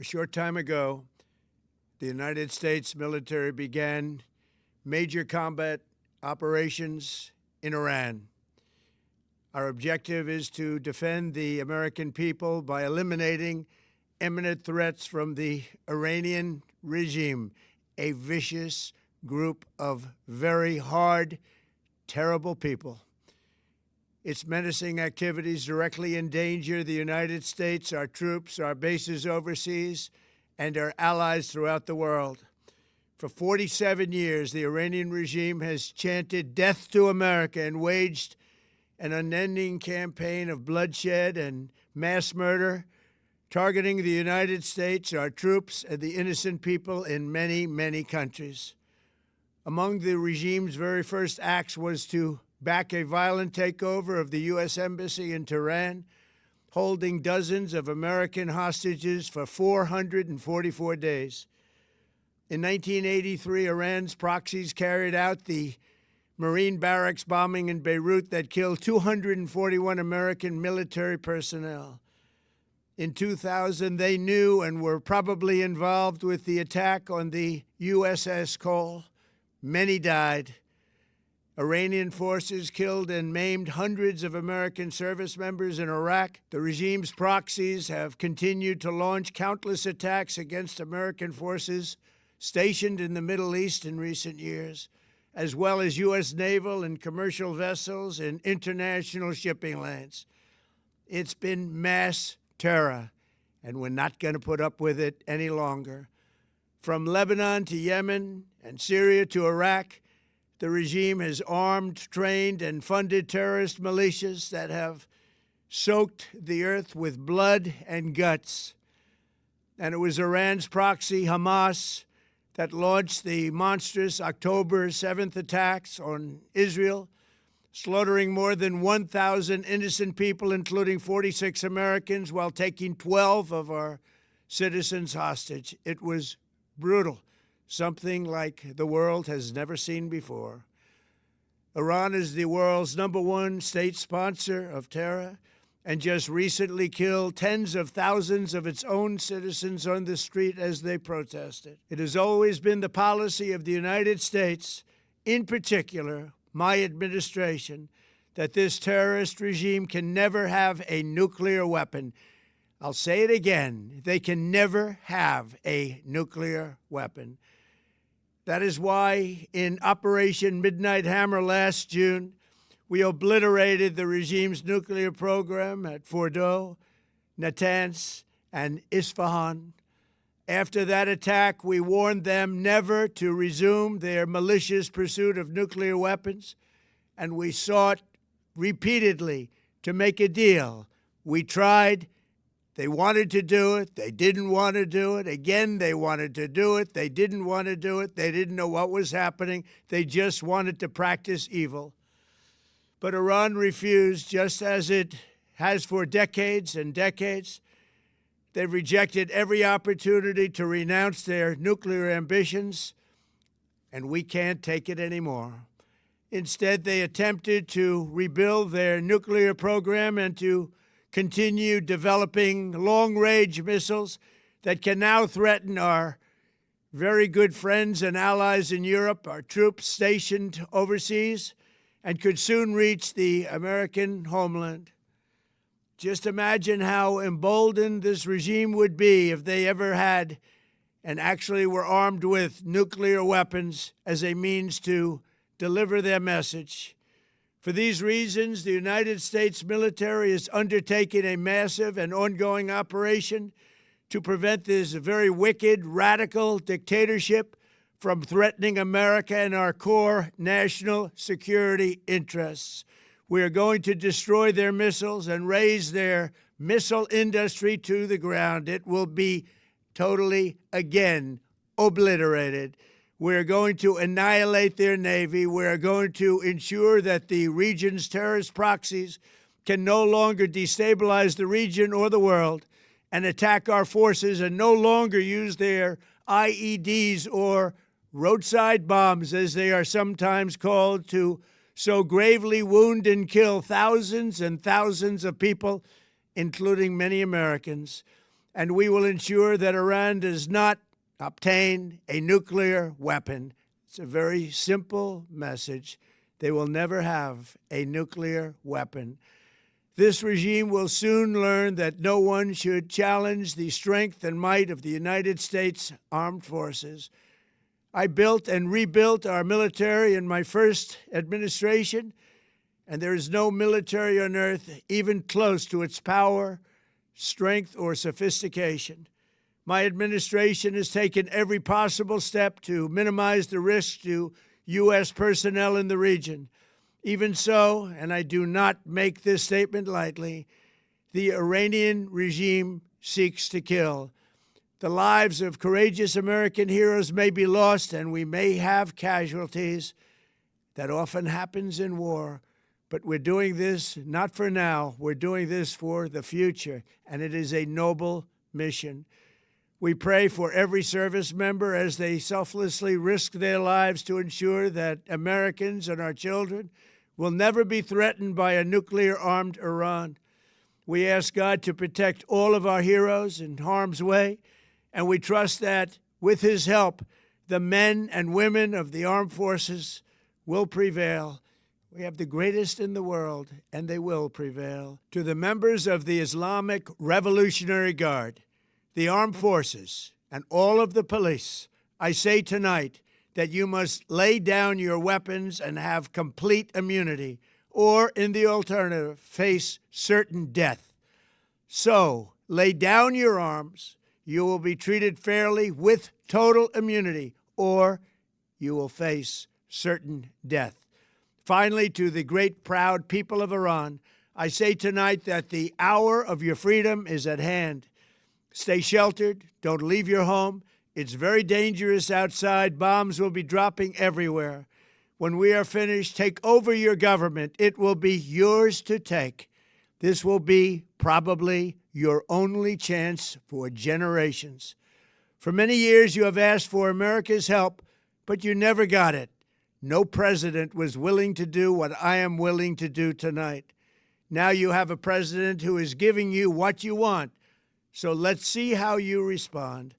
A short time ago, the United States military began major combat operations in Iran. Our objective is to defend the American people by eliminating imminent threats from the Iranian regime, a vicious group of very hard, terrible people. Its menacing activities directly endanger the United States, our troops, our bases overseas, and our allies throughout the world. For 47 years, the Iranian regime has chanted death to America and waged an unending campaign of bloodshed and mass murder, targeting the United States, our troops, and the innocent people in many, many countries. Among the regime's very first acts was to back a violent takeover of the U.S. Embassy in Tehran, holding dozens of American hostages for 444 days. In 1983, Iran's proxies carried out the Marine barracks bombing in Beirut that killed 241 American military personnel. In 2000, they knew and were probably involved with the attack on the USS Cole. Many died. Iranian forces killed and maimed hundreds of American service members in Iraq. The regime's proxies have continued to launch countless attacks against American forces stationed in the Middle East in recent years, as well as U.S. naval and commercial vessels in international shipping lanes. It's been mass terror, and we're not going to put up with it any longer. From Lebanon to Yemen and Syria to Iraq, the regime has armed, trained, and funded terrorist militias that have soaked the earth with blood and guts. And it was Iran's proxy, Hamas, that launched the monstrous October 7th attacks on Israel, slaughtering more than 1,000 innocent people, including 46 Americans, while taking 12 of our citizens hostage. It was brutal, something like the world has never seen before. Iran is the world's #1 state sponsor of terror and just recently killed tens of thousands of its own citizens on the street as they protested. It has always been the policy of the United States, in particular, my administration, that this terrorist regime can never have a nuclear weapon. I'll say it again, they can never have a nuclear weapon. That is why in Operation Midnight Hammer last June, we obliterated the regime's nuclear program at Fordow, Natanz, and Isfahan. After that attack, we warned them never to resume their malicious pursuit of nuclear weapons, and we sought repeatedly to make a deal. We tried. They wanted to do it. They didn't want to do it. Again, they wanted to do it. They didn't want to do it. They didn't know what was happening. They just wanted to practice evil. But Iran refused, just as it has for decades and decades. They've rejected every opportunity to renounce their nuclear ambitions, and we can't take it anymore. Instead, they attempted to rebuild their nuclear program and to continue developing long-range missiles that can now threaten our very good friends and allies in Europe, our troops stationed overseas, and could soon reach the American homeland. Just imagine how emboldened this regime would be if they ever had and actually were armed with nuclear weapons as a means to deliver their message. For these reasons, the United States military is undertaking a massive and ongoing operation to prevent this very wicked, radical dictatorship from threatening America and our core national security interests. We are going to destroy their missiles and raise their missile industry to the ground. It will be totally, again, obliterated. We're going to annihilate their Navy. We're going to ensure that the region's terrorist proxies can no longer destabilize the region or the world and attack our forces and no longer use their IEDs or roadside bombs, as they are sometimes called, to so gravely wound and kill thousands and thousands of people, including many Americans. and we will ensure that Iran does not obtain a nuclear weapon. It's a very simple message. They will never have a nuclear weapon. This regime will soon learn that no one should challenge the strength and might of the United States Armed Forces. I built and rebuilt our military in my first administration, and there is no military on earth even close to its power, strength, or sophistication. My administration has taken every possible step to minimize the risk to U.S. personnel in the region. Even so, and I do not make this statement lightly, the Iranian regime seeks to kill. The lives of courageous American heroes may be lost, and we may have casualties. That often happens in war. But we're doing this not for now. We're doing this for the future, and it is a noble mission. We pray for every service member as they selflessly risk their lives to ensure that Americans and our children will never be threatened by a nuclear-armed Iran. We ask God to protect all of our heroes in harm's way, and we trust that, with his help, the men and women of the armed forces will prevail. We have the greatest in the world, and they will prevail. To the members of the Islamic Revolutionary Guard, the armed forces, and all of the police, I say tonight that you must lay down your weapons and have complete immunity, or, in the alternative, face certain death. So, lay down your arms. You will be treated fairly with total immunity, or you will face certain death. Finally, to the great, proud people of Iran, I say tonight that the hour of your freedom is at hand. Stay sheltered. Don't leave your home. It's very dangerous outside. Bombs will be dropping everywhere. When we are finished, take over your government. It will be yours to take. This will be probably your only chance for generations. For many years, you have asked for America's help, but you never got it. No president was willing to do what I am willing to do tonight. Now you have a president who is giving you what you want. So let's see how you respond.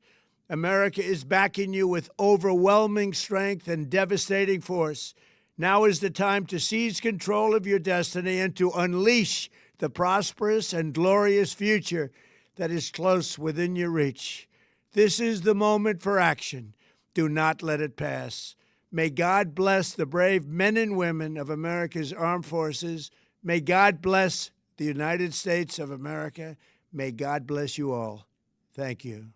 America is backing you with overwhelming strength and devastating force. Now is the time to seize control of your destiny and to unleash the prosperous and glorious future that is close within your reach. This is the moment for action. Do not let it pass. May God bless the brave men and women of America's armed forces. May God bless the United States of America. May God bless you all. Thank you.